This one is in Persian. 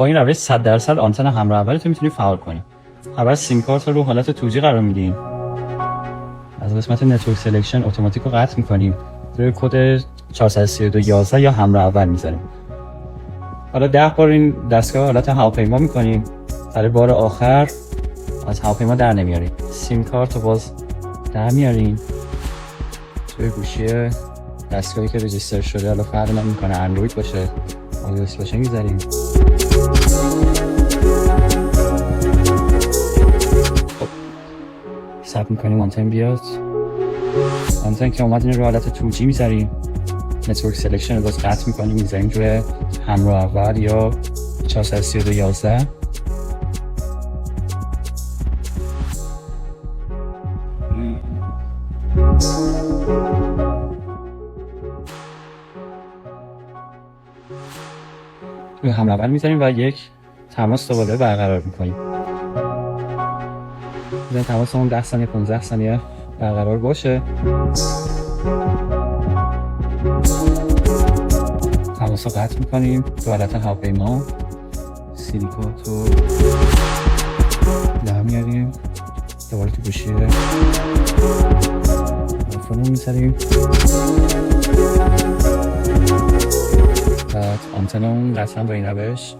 با این روش 100% آنتن همراه اولت رو میتونی فعال کنی. اول سیم کارت رو حالت 2G قرار میدیم. از قسمت نتورک سلکشن اتوماتیک رو قطع میکنیم. روی کد 43211 یا همراه اول میذاریم. حالا 10 بار این دستگاه حالت هواپیما میکنیم. برای بار آخر از هواپیما در نمیاریم. سیم کارت رو باز در میاریم. توی گوشی دستگاهی که رجیستر شده، حالا فرق نمیکنه اندروید باشه iOS باشه، میذاریم. خب ثبت میکنیم آنتن بیاد. آنتن که اومد این رو حالت 2G میذاریم. نتورک سلکشن رو باز قطع میکنیم، میذاریم روی همراه اول یا 43211. روی همراه اول میذاریم و یک تماس دوباره برقرار میکنیم. میذاریم تماس اون 10 ثانیه 15 ثانیه برقرار باشه. تماس رو قطع میکنیم. تو حالت هواپیما سیلیکات رو در میاریم. دوباره تو گوشی آیفون رو میذاریم. بعد آنتن اون قطعا با این روش